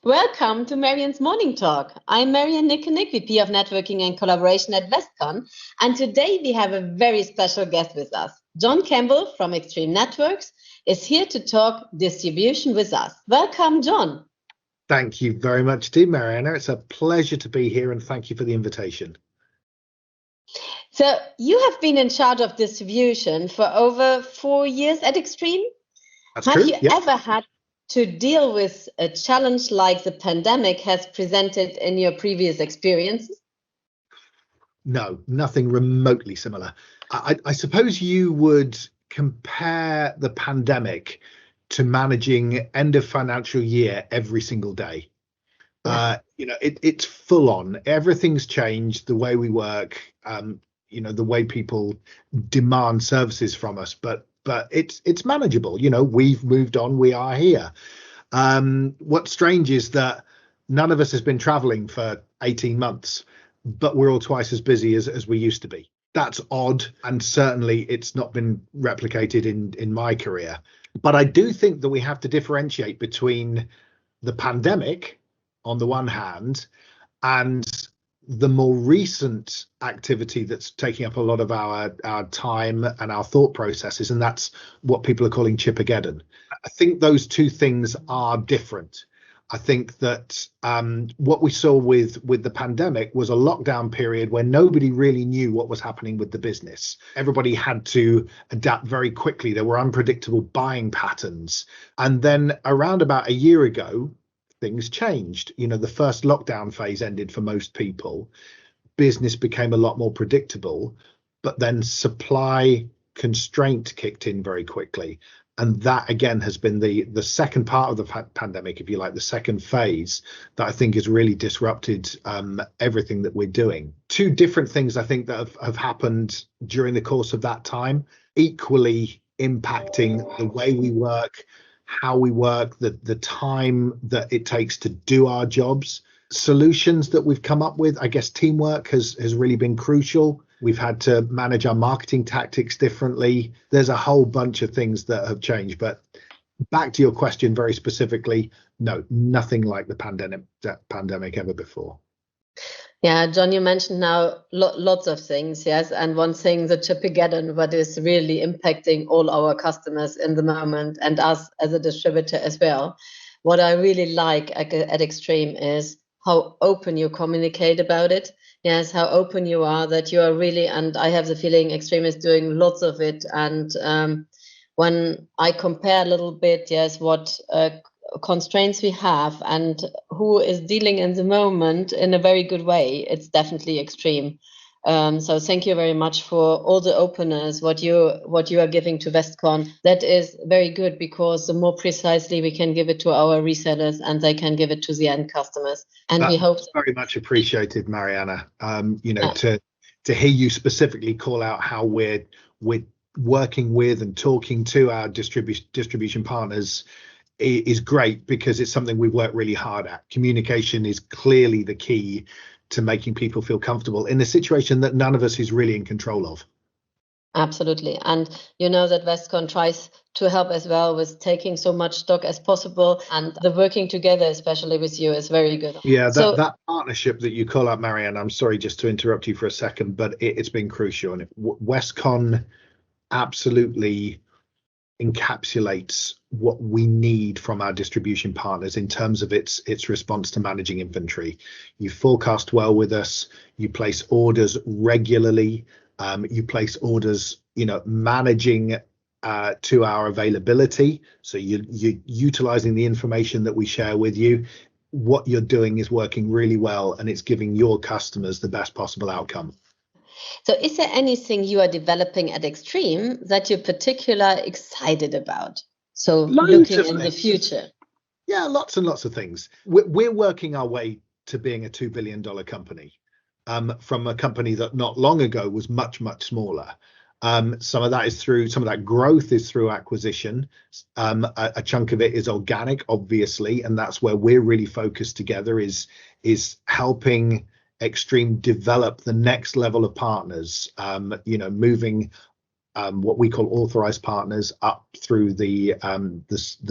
Welcome to Marianne's Morning Talk. I'm Marianne Nick, VP of Networking and Collaboration at Westcon, and today we have a very special guest with us. John Campbell from Extreme Networks is here to talk distribution with us. Welcome, John. Thank you very much, too, Marianne. It's a pleasure to be here, and thank you for the invitation. So you have been in charge of distribution for over 4 years at Extreme. That's have true. you ever had to deal with a challenge like the pandemic has presented in your previous experiences? No, nothing remotely similar. I suppose you would compare the pandemic to managing end of financial year every single day. Yeah. It's full on. Everything's changed, the way we work, the way people demand services from us, but it's manageable. We've moved on, we are here. What's strange is that none of us has been traveling for 18 months, but we're all twice as busy as we used to be. That's odd, and certainly it's not been replicated in my career. But I do think that we have to differentiate between the pandemic on the one hand and the more recent activity that's taking up a lot of our time and our thought processes, and that's what people are calling Chipageddon. I think those two things are different. I think that what we saw with the pandemic was a lockdown period where nobody really knew what was happening with the business. Everybody had to adapt very quickly. There were unpredictable buying patterns. And then around about a year ago, things changed. The first lockdown phase ended for most people. Business became a lot more predictable, but then supply constraint kicked in very quickly. And that, again, has been the second part of the pandemic, if you like, the second phase that I think has really disrupted everything that we're doing. Two different things, I think, that have happened during the course of that time, equally impacting the way we work, how we work, the time that it takes to do our jobs. Solutions that we've come up with, I guess teamwork has really been crucial. We've had to manage our marketing tactics differently. There's a whole bunch of things that have changed. But back to your question very specifically, no, nothing like the pandemic ever before. Yeah, John, you mentioned now lots of things, yes. And one thing, the Chipageddon, what is really impacting all our customers in the moment and us as a distributor as well. What I really like at Extreme is how open you communicate about it. Yes, how open you are, that you are really, and I have the feeling Extreme is doing lots of it. And when I compare a little bit, yes, what constraints we have and who is dealing in the moment in a very good way, it's definitely Extreme. So thank you very much for all the openness, what you are giving to Westcon. That is very good, because the more precisely we can give it to our resellers and they can give it to the end customers. And we hope very much appreciated, Mariana. To hear you specifically call out how we're working with and talking to our distribution partners is great, because it's something we've worked really hard at. Communication is clearly the key to making people feel comfortable in a situation that none of us is really in control of. Absolutely. And you know that Westcon tries to help as well with taking so much stock as possible, and the working together, especially with you, is very good. Yeah, that partnership that you call out, Marianne, I'm sorry just to interrupt you for a second, but it's been crucial. And Westcon absolutely encapsulates what we need from our distribution partners in terms of its response to managing inventory. You forecast well with us, you place orders regularly, you place orders, managing to our availability. So you're utilizing the information that we share with you. What you're doing is working really well, and it's giving your customers the best possible outcome. So is there anything you are developing at Extreme that you're particularly excited about? So looking in the future. Yeah, lots and lots of things. We're working our way to being a $2 billion company, from a company that not long ago was much, much smaller. Some of that growth is through acquisition. A chunk of it is organic, obviously, and that's where we're really focused together, is helping Extreme develop the next level of partners, moving what we call authorized partners up through the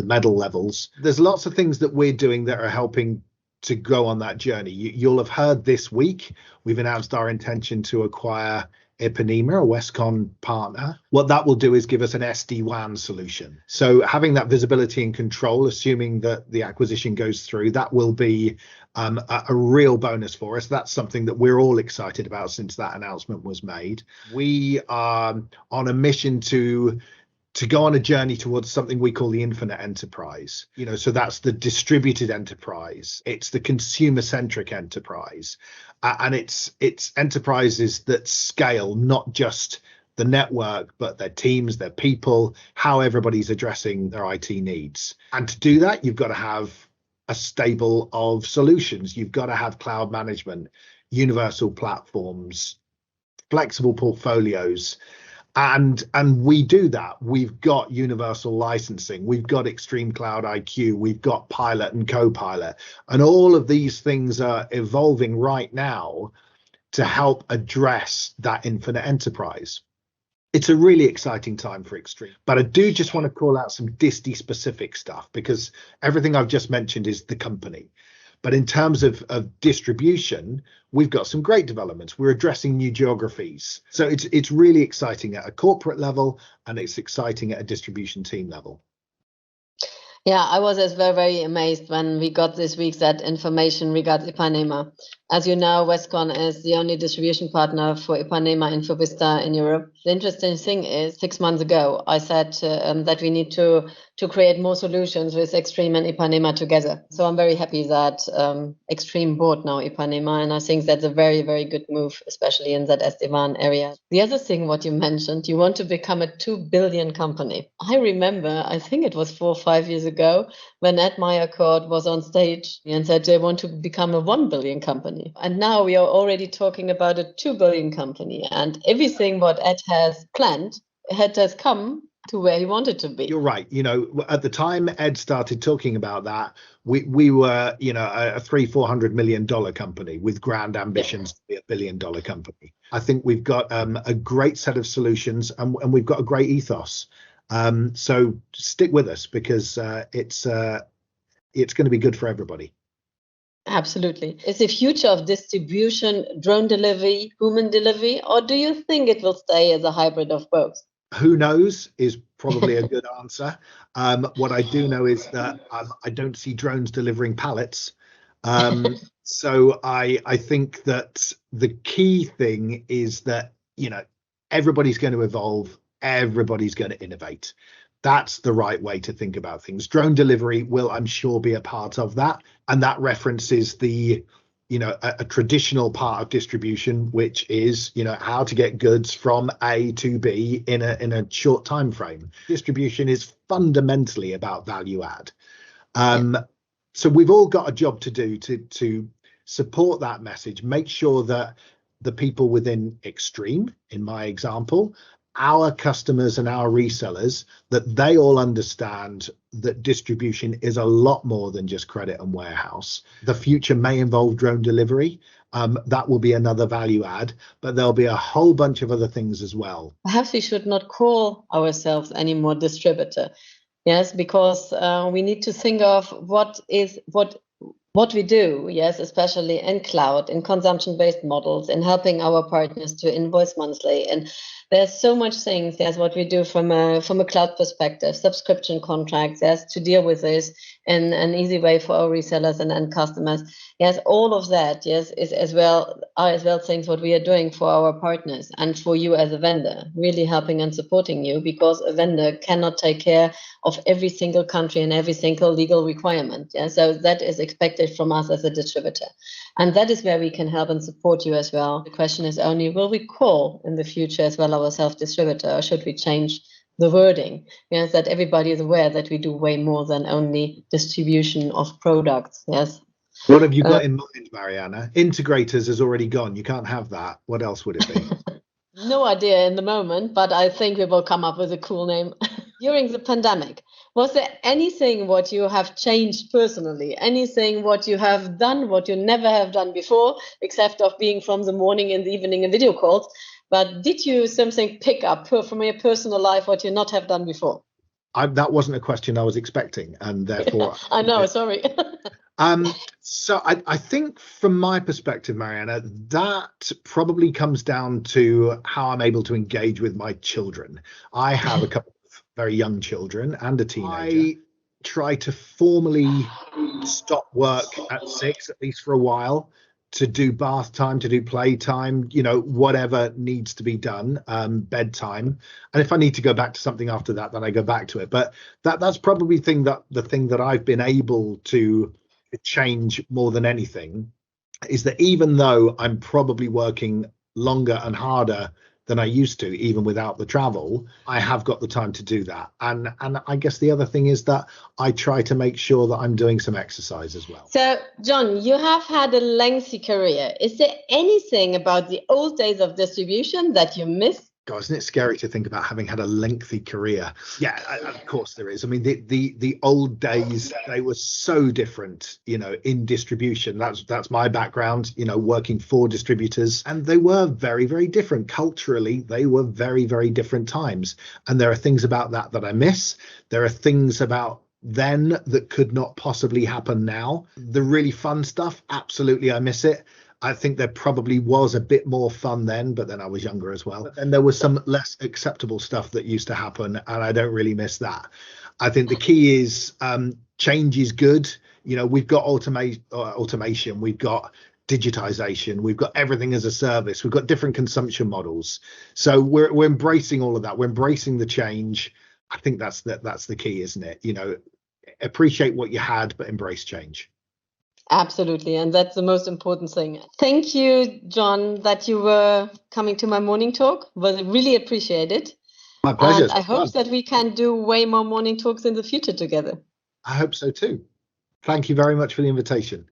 medal levels. There's lots of things that we're doing that are helping to go on that journey. You'll have heard this week we've announced our intention to acquire EMEA, a Westcon partner. What that will do is give us an SD-WAN solution. So having that visibility and control, assuming that the acquisition goes through, that will be a real bonus for us. That's something that we're all excited about since that announcement was made. We are on a mission to go on a journey towards something we call the infinite enterprise. So that's the distributed enterprise. It's the consumer-centric enterprise. And it's enterprises that scale, not just the network, but their teams, their people, how everybody's addressing their IT needs. And to do that, you've got to have a stable of solutions. You've got to have cloud management, universal platforms, flexible portfolios. And we do that. We've got universal licensing. We've got Extreme Cloud IQ. We've got Pilot and Copilot. And all of these things are evolving right now to help address that infinite enterprise. It's a really exciting time for Extreme. But I do just want to call out some Disty specific stuff, because everything I've just mentioned is the company. But in terms of distribution, we've got some great developments. We're addressing new geographies. So it's really exciting at a corporate level, and it's exciting at a distribution team level. Yeah, I was as well very amazed when we got this week that information regarding Ipanema. As you know, Westcon is the only distribution partner for Ipanema and for Vista in Europe. The interesting thing is, 6 months ago, I said that we need to create more solutions with Extreme and Ipanema together. So I'm very happy that Extreme bought now Ipanema, and I think that's a very, very good move, especially in that SD-WAN area. The other thing, what you mentioned, you want to become a 2 billion company. I remember, I think it was 4 or 5 years ago, when Ed Meyercord was on stage and said they want to become a 1 billion company. And now we are already talking about a 2 billion company, and everything what Ed has planned, Ed has come to where he wanted to be. You're right. At the time Ed started talking about that, we were, a $300-400 million company with grand ambitions to be $1 billion company. I think we've got a great set of solutions, and we've got a great ethos. So stick with us, because it's going to be good for everybody. Absolutely. Is the future of distribution drone delivery, human delivery, or do you think it will stay as a hybrid of both? Who knows is probably a good answer. What I do know is that I don't see drones delivering pallets. So I think that the key thing is that, everybody's going to evolve. Everybody's going to innovate. That's the right way to think about things. Drone delivery will, I'm sure, be a part of that. And that references the, a traditional part of distribution, which is, how to get goods from A to B in a short time frame. Distribution is fundamentally about value add. So we've all got a job to do to support that message, make sure that the people within Extreme, in my example, our customers and our resellers, that they all understand that distribution is a lot more than just credit and warehouse. The future may involve drone delivery. That will be another value add, but there'll be a whole bunch of other things as well. Perhaps we should not call ourselves anymore distributor. Yes, because we need to think of what we do, yes, especially in cloud, in consumption-based models, in helping our partners to invoice monthly. And there's so much things, yes, what we do from a cloud perspective, subscription contracts, yes, to deal with this in an easy way for our resellers and end customers. Yes, all of that, yes, are as well things what we are doing for our partners and for you as a vendor, really helping and supporting you, because a vendor cannot take care of every single country and every single legal requirement. Yeah, so that is expected from us as a distributor. And that is where we can help and support you as well. The question is only, will we call in the future as well ourselves distributor, or should we change the wording? Yes, that everybody is aware that we do way more than only distribution of products. Yes. What have you got in mind, Marianne? Integrators has already gone. You can't have that. What else would it be? No idea in the moment, but I think we will come up with a cool name. During the pandemic, was there anything what you have changed personally? Anything what you have done, what you never have done before, except of being from the morning and the evening in video calls? But did you something pick up from your personal life what you not have done before? That wasn't a question I was expecting, and therefore I know, sorry. So I think from my perspective, Mariana, that probably comes down to how I'm able to engage with my children. I have a couple of very young children and a teenager. I try to formally stop work at 6, at least for a while, to do bath time, to do playtime, whatever needs to be done, bedtime. And if I need to go back to something after that, then I go back to it. But that's probably the thing that I've been able to change more than anything, is that even though I'm probably working longer and harder than I used to, even without the travel, I have got the time to do that. And I guess the other thing is that I try to make sure that I'm doing some exercise as well. So, John, you have had a lengthy career. Is there anything about the old days of distribution that you miss? God, isn't it scary to think about having had a lengthy career? Yeah, of course there is. I mean, the old days, they were so different, in distribution. That's my background, working for distributors. And they were very, very different. Culturally, they were very, very different times. And there are things about that I miss. There are things about then that could not possibly happen now. The really fun stuff, absolutely, I miss it. I think there probably was a bit more fun then, but then I was younger as well. And there was some less acceptable stuff that used to happen, and I don't really miss that. I think the key is change is good. We've got automation, we've got digitization, we've got everything as a service, we've got different consumption models. So we're embracing all of that. We're embracing the change. I think that's the key, isn't it? Appreciate what you had, but embrace change. Absolutely. And that's the most important thing. Thank you, John, that you were coming to my morning talk. Was really appreciated. My pleasure. And I hope that we can do way more morning talks in the future together. I hope so too. Thank you very much for the invitation.